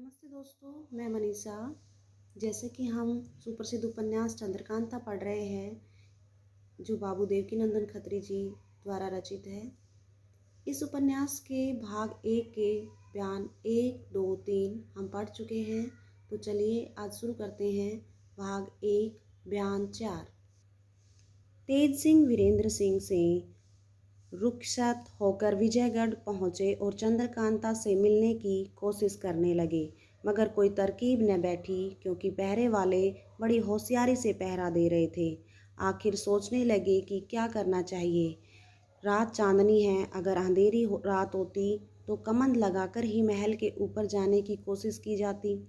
नमस्ते दोस्तों, मैं मनीषा। जैसे कि हम सुप्रसिद्ध उपन्यास चंद्रकांता पढ़ रहे हैं, जो बाबू देवकीनंदन खत्री जी द्वारा रचित है। इस उपन्यास के भाग 1 के बयान 1, 2, 3 हम पढ़ चुके हैं। तो चलिए आज शुरू करते हैं भाग 1 बयान 4। तेज सिंह वीरेंद्र सिंह से रुखसत होकर विजयगढ़ पहुंचे और चंद्रकांता से मिलने की कोशिश करने लगे, मगर कोई तरकीब न बैठी क्योंकि पहरे वाले बड़ी होशियारी से पहरा दे रहे थे। आखिर सोचने लगे कि क्या करना चाहिए। रात चांदनी है, अगर अंधेरी रात होती तो कमंद लगाकर ही महल के ऊपर जाने की कोशिश की जाती।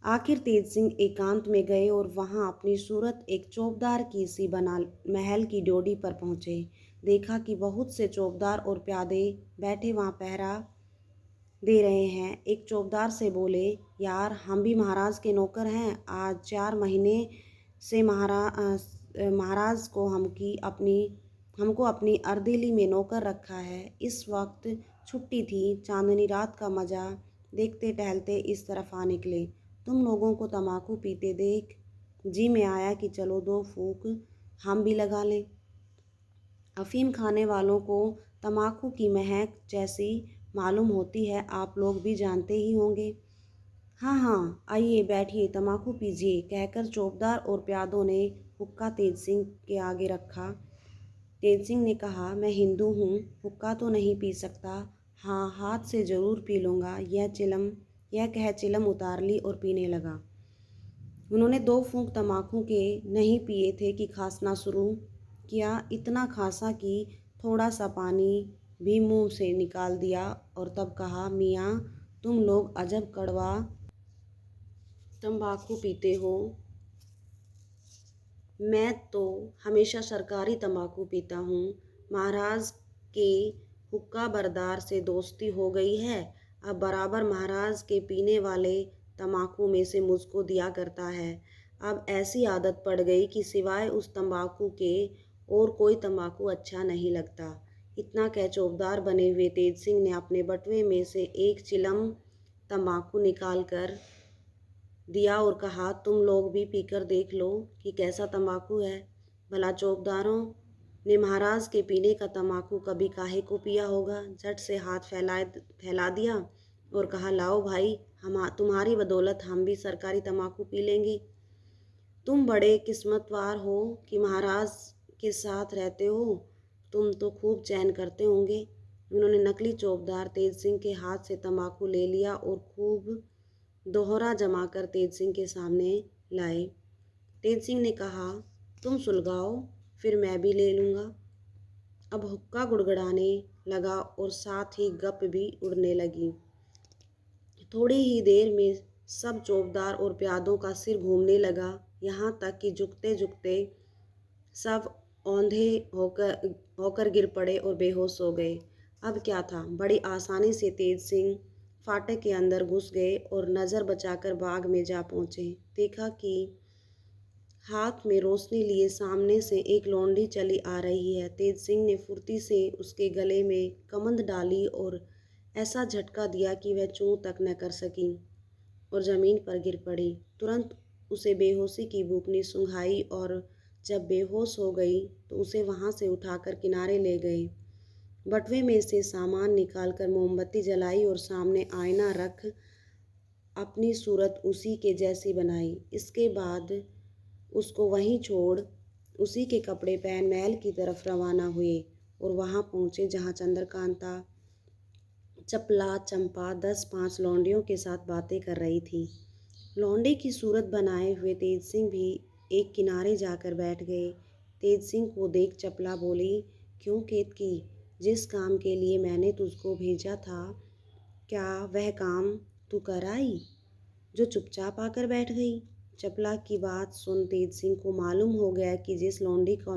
आखिर तेज सिंह एकांत में गए और वहां अपनी सूरत एक चौबदार की सी बना महल की ड्योढ़ी पर पहुंचे। देखा कि बहुत से चौबदार और प्यादे बैठे वहां पहरा दे रहे हैं। एक चौबदार से बोले, यार हम भी महाराज के नौकर हैं। आज 4 महीने से महाराज को हमको अपनी अर्देली में नौकर रखा है। इस वक्त छुट्टी थी, चांदनी रात का मज़ा देखते टहलते इस तरफ आ निकले। तुम लोगों को तम्बाकू पीते देख जी में आया कि चलो 2 फूंक हम भी लगा लें। अफीम खाने वालों को तम्बाकू की महक जैसी मालूम होती है, आप लोग भी जानते ही होंगे। हाँ हाँ, आइए बैठिए, तम्बाकू पीजिए, कहकर चौबदार और प्यादों ने हुक्का तेज सिंह के आगे रखा। तेज सिंह ने कहा, मैं हिंदू हूँ, हुक्का तो नहीं पी सकता। हाँ, हाथ से ज़रूर पी लूँगा। यह कह चिलम उतार ली और पीने लगा। उन्होंने 2 फूंक तम्बाकू के नहीं पिए थे कि खांसना शुरू किया। इतना खांसा कि थोड़ा सा पानी भी मुंह से निकाल दिया और तब कहा, मियाँ तुम लोग अजब कड़वा तम्बाकू पीते हो। मैं तो हमेशा सरकारी तम्बाकू पीता हूँ। महाराज के हुक्का बरदार से दोस्ती हो गई है, अब बराबर महाराज के पीने वाले तम्बाकू में से मुझको दिया करता है। अब ऐसी आदत पड़ गई कि सिवाय उस तम्बाकू के और कोई तम्बाकू अच्छा नहीं लगता। इतना कह चौबदार बने हुए तेज सिंह ने अपने बटुए में से एक चिलम तम्बाकू निकाल कर दिया और कहा, तुम लोग भी पीकर देख लो कि कैसा तम्बाकू है। भला चौबदारों ने महाराज के पीने का तम्बाकू कभी काहे को पिया होगा। झट से हाथ फैला दिया और कहा, लाओ भाई, हम तुम्हारी बदौलत हम भी सरकारी तम्बाकू पी लेंगे। तुम बड़े किस्मतवार हो कि महाराज के साथ रहते हो, तुम तो खूब चैन करते होंगे। उन्होंने नकली चौबदार तेज सिंह के हाथ से तम्बाकू ले लिया और खूब दोहरा जमाकर तेज सिंह के सामने लाए। तेज सिंह ने कहा, तुम सुलगाओ, फिर मैं भी ले लूँगा। अब हुक्का गुड़गुड़ाने लगा और साथ ही गप भी उड़ने लगी। थोड़ी ही देर में सब चौबदार और प्यादों का सिर घूमने लगा, यहाँ तक कि झुकते झुकते सब औंधे होकर गिर पड़े और बेहोश हो गए। अब क्या था, बड़ी आसानी से तेज सिंह फाटक के अंदर घुस गए और नज़र बचाकर बाग में जा पहुँचे। देखा कि हाथ में रोशनी लिए सामने से एक लौंडी चली आ रही है। तेज सिंह ने फुर्ती से उसके गले में कमंद डाली और ऐसा झटका दिया कि वह चूं तक न कर सकी और ज़मीन पर गिर पड़ी। तुरंत उसे बेहोशी की भूखनी सूंघाई और जब बेहोश हो गई तो उसे वहाँ से उठाकर किनारे ले गए। बटुए में से सामान निकालकर मोमबत्ती जलाई और सामने आईना रख अपनी सूरत उसी के जैसी बनाई। इसके बाद उसको वहीं छोड़ उसी के कपड़े पहन महल की तरफ रवाना हुए और वहाँ पहुँचे जहाँ चंद्रकांता चपला चंपा 10-5 लौंडियों के साथ बातें कर रही थी। लौंडे की सूरत बनाए हुए तेज सिंह भी एक किनारे जाकर बैठ गए। तेज सिंह को देख चपला बोली, क्यों केतकी, जिस काम के लिए मैंने तुझको भेजा था, क्या वह काम तू कर आई जो चुपचाप आकर बैठ गई। चपला की बात सुन तेज सिंह को मालूम हो गया कि जिस लौंडी को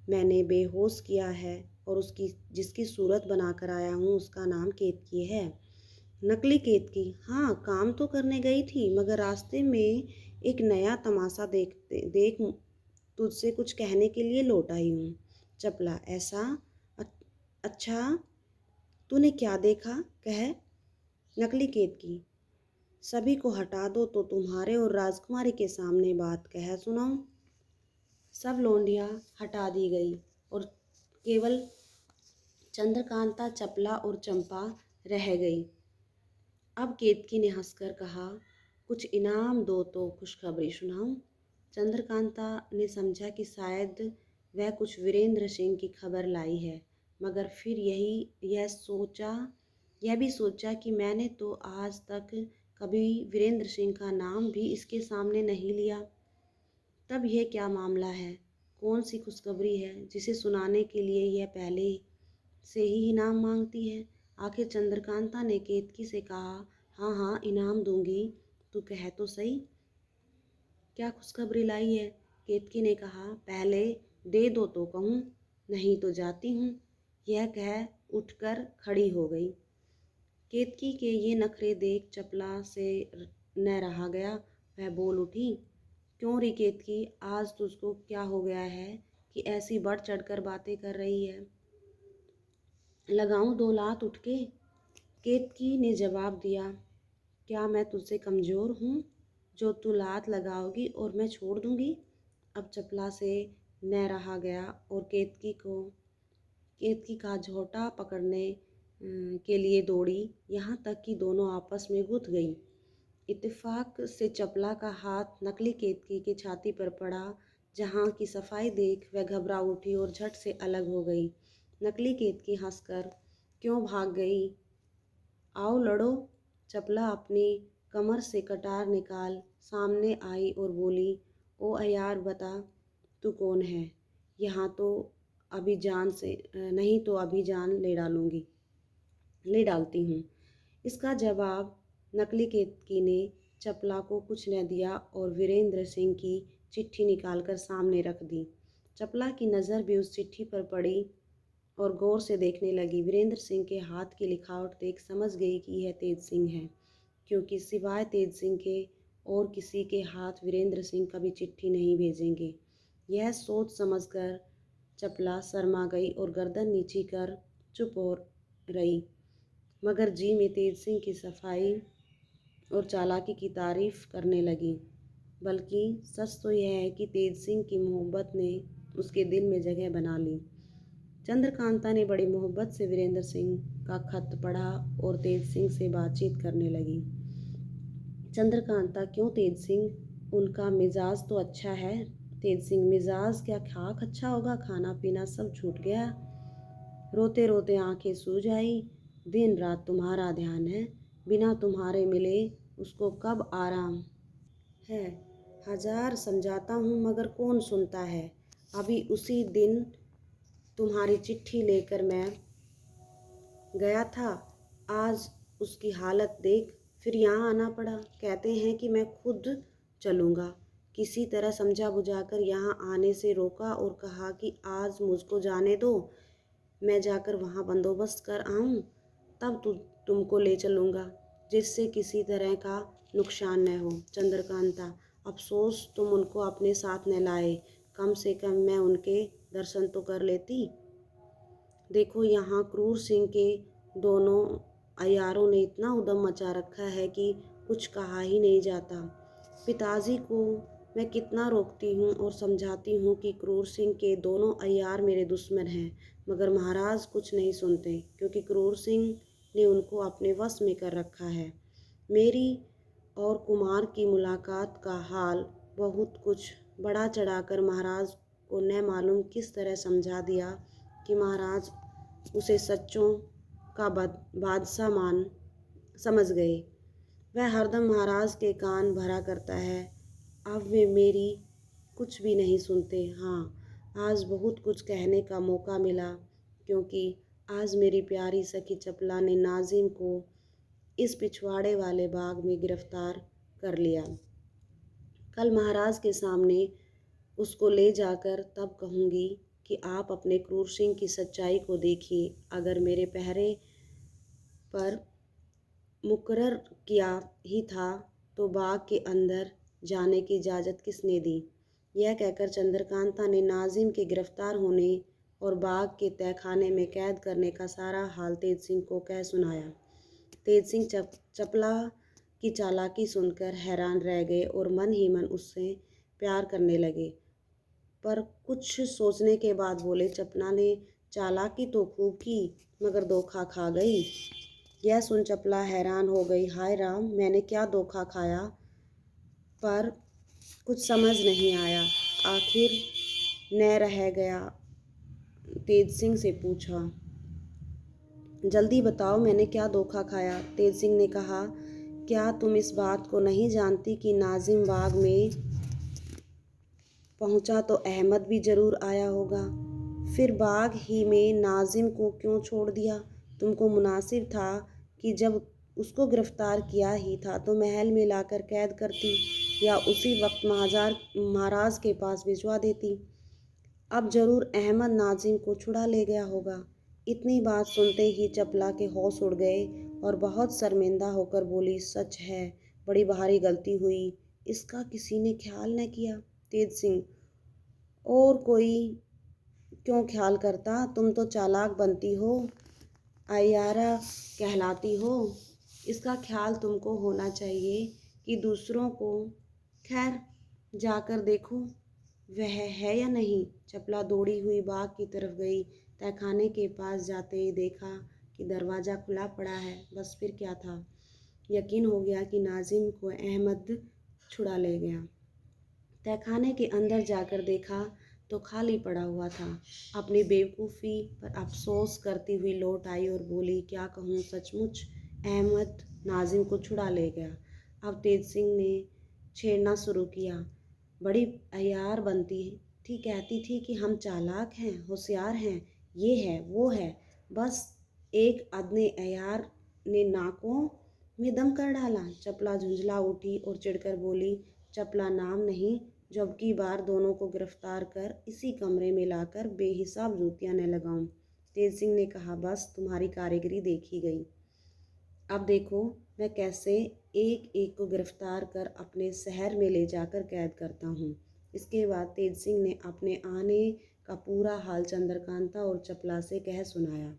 मैंने बेहोश किया है और जिसकी सूरत बनाकर आया हूँ, उसका नाम केतकी है। नकली केतकी, हाँ, काम तो करने गई थी, मगर रास्ते में एक नया तमाशा देख तुझसे कुछ कहने के लिए लौट आई हूँ। चपला, ऐसा? अच्छा, तूने क्या देखा, कह। नकली केतकी, सभी को हटा दो तो तुम्हारे और राजकुमारी के सामने बात कह सुनाऊं। सब लोंडियाँ हटा दी गई और केवल चंद्रकांता, चपला और चंपा रह गई। अब केतकी ने हंसकर कहा, कुछ इनाम दो तो खुशखबरी सुनाऊं। चंद्रकांता ने समझा कि शायद वह कुछ वीरेंद्र सिंह की खबर लाई है, मगर फिर यह भी सोचा कि मैंने तो आज तक कभी वीरेंद्र सिंह का नाम भी इसके सामने नहीं लिया। तब यह क्या मामला है? कौन सी खुशखबरी है जिसे सुनाने के लिए यह पहले से ही इनाम मांगती है? आखिर चंद्रकांता ने केतकी से कहा, हाँ हाँ इनाम दूंगी, तू कह तो सही, क्या खुशखबरी लाई है? केतकी ने कहा, पहले दे दो तो कहूँ, नहीं तो जाती हूँ। यह कह उठकर खड़ी हो गई। केतकी के ये नखरे देख चपला से न रहा गया। वह बोल उठी, क्यों री केतकी, आज तुझको क्या हो गया है कि ऐसी बढ़ चढ़कर बातें कर रही है? लगाऊं 2 लात उठ के? केतकी ने जवाब दिया, क्या मैं तुझसे कमज़ोर हूँ जो तू लात लगाओगी और मैं छोड़ दूँगी? अब चपला से न रहा गया और केतकी का झोंटा पकड़ने के लिए दौड़ी, यहाँ तक कि दोनों आपस में गुथ गई। इत्तेफाक से चपला का हाथ नकली केतकी के छाती पर पड़ा, जहाँ की सफाई देख वह घबरा उठी और झट से अलग हो गई। नकली केतकी हंसकर, क्यों भाग गई? आओ लड़ो। चपला अपनी कमर से कटार निकाल सामने आई और बोली, ओ अयार बता, तू कौन है? यहाँ तो अभी जान से नहीं तो अभी जान ले डालती हूँ। इसका जवाब नकली केतकी ने चपला को कुछ न दिया और वीरेंद्र सिंह की चिट्ठी निकालकर सामने रख दी। चपला की नज़र भी उस चिट्ठी पर पड़ी और गौर से देखने लगी। वीरेंद्र सिंह के हाथ की लिखावट देख समझ गई कि यह तेज सिंह है, क्योंकि सिवाय तेज सिंह के और किसी के हाथ वीरेंद्र सिंह कभी चिट्ठी नहीं भेजेंगे। यह सोच समझकर चपला शर्मा गई और गर्दन नीची कर चुप हो रही, मगर जी में तेज सिंह की सफाई और चालाकी की तारीफ करने लगी। बल्कि सच तो यह है कि तेज सिंह की मोहब्बत ने उसके दिल में जगह बना ली। चंद्रकांता ने बड़ी मोहब्बत से वीरेंद्र सिंह का खत पढ़ा और तेज सिंह से बातचीत करने लगी। चंद्रकांता, क्यों तेज सिंह, उनका मिजाज तो अच्छा है। तेज सिंह, मिजाज क्या, खाक अच्छा होगा, खाना पीना सब छूट गया, रोते रोते आंखें सूज आई, दिन रात तुम्हारा ध्यान है, बिना तुम्हारे मिले उसको कब आराम है। हजार समझाता हूँ मगर कौन सुनता है। अभी उसी दिन तुम्हारी चिट्ठी लेकर मैं गया था, आज उसकी हालत देख फिर यहाँ आना पड़ा। कहते हैं कि मैं खुद चलूँगा। किसी तरह समझा बुझाकर यहाँ आने से रोका और कहा कि आज मुझको जाने दो, मैं जाकर वहाँ बंदोबस्त कर आऊँ, तब तुमको ले चलूँगा, जिससे किसी तरह का नुकसान न हो। चंद्रकांता, अफसोस तुम उनको अपने साथ न लाए, कम से कम मैं उनके दर्शन तो कर लेती। देखो यहाँ क्रूर सिंह के दोनों अयारों ने इतना उद्यम मचा रखा है कि कुछ कहा ही नहीं जाता। पिताजी को मैं कितना रोकती हूँ और समझाती हूँ कि क्रूर सिंह के दोनों अय्यार मेरे दुश्मन हैं, मगर महाराज कुछ नहीं सुनते, क्योंकि क्रूर सिंह ने उनको अपने वश में कर रखा है। मेरी और कुमार की मुलाकात का हाल बहुत कुछ बढ़ा चढ़ाकर महाराज को न मालूम किस तरह समझा दिया कि महाराज उसे सच्चों का बादशाह समझ गए। वह हरदम महाराज के कान भरा करता है। अब वे मेरी कुछ भी नहीं सुनते। हाँ, आज बहुत कुछ कहने का मौका मिला, क्योंकि आज मेरी प्यारी सखी चपला ने नाजिम को इस पिछवाड़े वाले बाग में गिरफ्तार कर लिया। कल महाराज के सामने उसको ले जाकर तब कहूँगी कि आप अपने क्रूर सिंह की सच्चाई को देखिए। अगर मेरे पहरे पर मुकर्रर किया ही था तो बाग के अंदर जाने की इजाज़त किसने दी? यह कहकर चंद्रकांता ने नाजिम के गिरफ्तार होने और बाग के तहखाने में कैद करने का सारा हाल तेज सिंह को कह सुनाया। तेज सिंह चपला की चालाकी सुनकर हैरान रह गए और मन ही मन उससे प्यार करने लगे। पर कुछ सोचने के बाद बोले, चपला ने चालाकी तो खूब की मगर धोखा खा गई। यह सुन चपला हैरान हो गई। हाय राम, मैंने क्या धोखा खाया? पर कुछ समझ नहीं आया। आखिर न रह गया, तेज सिंह से पूछा, जल्दी बताओ मैंने क्या धोखा खाया? तेज सिंह ने कहा, क्या तुम इस बात को नहीं जानती कि नाजिम बाग में पहुंचा तो अहमद भी जरूर आया होगा? फिर बाग ही में नाजिम को क्यों छोड़ दिया? तुमको मुनासिब था कि जब उसको गिरफ्तार किया ही था तो महल में लाकर कैद करती या उसी वक्त महाराज के पास भिजवा देती। अब जरूर अहमद नाजिम को छुड़ा ले गया होगा। इतनी बात सुनते ही चपला के होश उड़ गए और बहुत शर्मिंदा होकर बोली, सच है, बड़ी भारी गलती हुई, इसका किसी ने ख्याल न किया। तेज सिंह, और कोई क्यों ख्याल करता? तुम तो चालाक बनती हो, अय्यारा कहलाती हो, इसका ख्याल तुमको होना चाहिए कि दूसरों को। खैर, जाकर देखो वह है या नहीं। चपला दौड़ी हुई बाग की तरफ गई। तहखाने के पास जाते ही देखा कि दरवाज़ा खुला पड़ा है। बस फिर क्या था, यकीन हो गया कि नाजिम को अहमद छुड़ा ले गया। तहखाने के अंदर जाकर देखा तो खाली पड़ा हुआ था। अपनी बेवकूफ़ी पर अफसोस करती हुई लौट आई और बोली, क्या कहूँ, सचमुच अहमद नाजिम को छुड़ा ले गया। अब तेज सिंह ने छेड़ना शुरू किया। बड़ी अय्यार बनती थी, कहती थी कि हम चालाक हैं, होशियार हैं, ये है वो है। बस एक अदने अय्यार ने नाकों में दम कर डाला। चपला झुंझला उठी और चिढ़कर बोली, चपला नाम नहीं, जो अब की बार दोनों को गिरफ्तार कर इसी कमरे में लाकर बेहिसाब जूतियां न लगाऊं। तेज सिंह ने कहा, बस तुम्हारी कारीगरी देखी गई। अब देखो मैं कैसे एक एक को गिरफ्तार कर अपने शहर में ले जाकर कैद करता हूँ। इसके बाद तेज सिंह ने अपने आने का पूरा हाल चंद्रकांता और चपला से कह सुनाया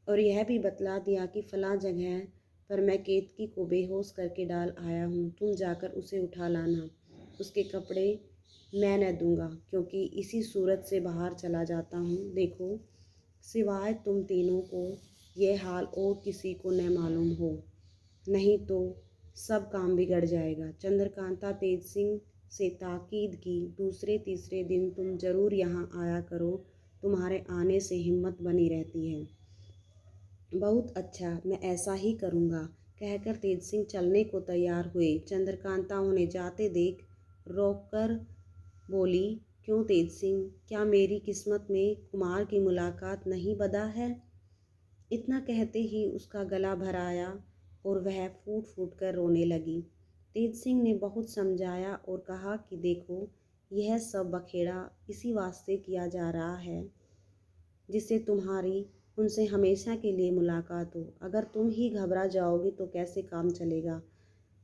और यह भी बतला दिया कि फलां जगह पर मैं केतकी को बेहोश करके डाल आया हूँ, तुम जाकर उसे उठा लाना। उसके कपड़े मैं न दूंगा क्योंकि इसी सूरत से बाहर चला जाता हूँ। देखो, सिवाय तुम तीनों को यह हाल और किसी को न मालूम हो, नहीं तो सब काम बिगड़ जाएगा। चंद्रकांता तेज सिंह से ताकीद की, दूसरे तीसरे दिन तुम जरूर यहाँ आया करो, तुम्हारे आने से हिम्मत बनी रहती है। बहुत अच्छा, मैं ऐसा ही करूँगा, कहकर तेज सिंह चलने को तैयार हुए। चंद्रकांता उन्हें जाते देख रोककर बोली, क्यों तेज सिंह, क्या मेरी किस्मत में कुमार की मुलाकात नहीं बदा है? इतना कहते ही उसका गला भर आया और वह फूट फूट कर रोने लगी। तेज सिंह ने बहुत समझाया और कहा कि देखो, यह सब बखेड़ा इसी वास्ते किया जा रहा है जिससे तुम्हारी उनसे हमेशा के लिए मुलाकात हो। अगर तुम ही घबरा जाओगे तो कैसे काम चलेगा।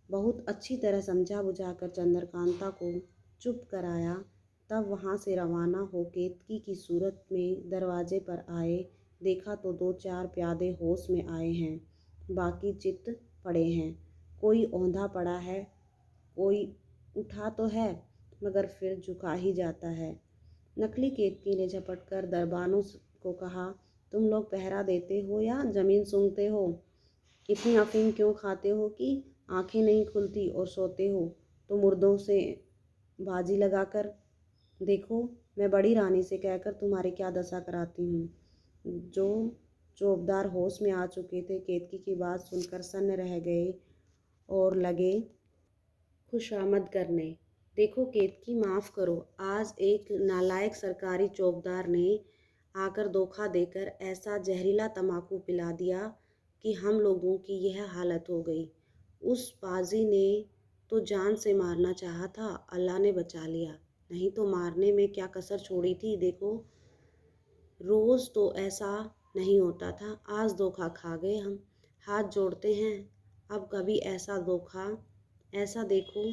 बहुत अच्छी तरह समझा बुझाकर चंद्रकांता को चुप कराया। तब वहाँ से रवाना हो केतकी की सूरत में दरवाजे पर आए। देखा तो दो चार प्यादे होश में आए हैं, बाकी चित पड़े हैं। कोई औंधा पड़ा है, कोई उठा तो है मगर फिर झुका ही जाता है। नकली केतकी ने झपट कर दरबानों को कहा, तुम लोग पहरा देते हो या ज़मीन सूंघते हो? इतनी अफीम क्यों खाते हो कि आंखें नहीं खुलती और सोते हो तो मुर्दों से बाजी लगाकर? देखो, मैं बड़ी रानी से कहकर तुम्हारी क्या दशा कराती हूँ। जो चौबदार होश में आ चुके थे केतकी की बात सुनकर सन्न रह गए और लगे खुशामद करने। देखो केतकी, माफ़ करो, आज एक नालायक सरकारी चौबदार ने आकर धोखा देकर ऐसा जहरीला तम्बाकू पिला दिया कि हम लोगों की यह हालत हो गई। उस पाजी ने तो जान से मारना चाहा था, अल्लाह ने बचा लिया, नहीं तो मारने में क्या कसर छोड़ी थी। देखो, रोज़ तो ऐसा नहीं होता था, आज धोखा खा गए हम, हाथ जोड़ते हैं। अब कभी ऐसा धोखा, ऐसा देखो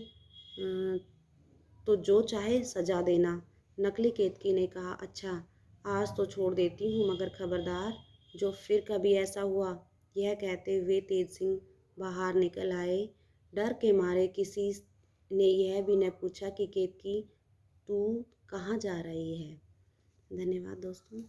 तो जो चाहे सजा देना। नकली केतकी ने कहा, अच्छा, आज तो छोड़ देती हूँ मगर खबरदार, जो फिर कभी ऐसा हुआ। यह कहते हुए तेज सिंह बाहर निकल आए। डर के मारे किसी ने यह भी न पूछा कि केतकी तू कहाँ जा रही है। धन्यवाद दोस्तों।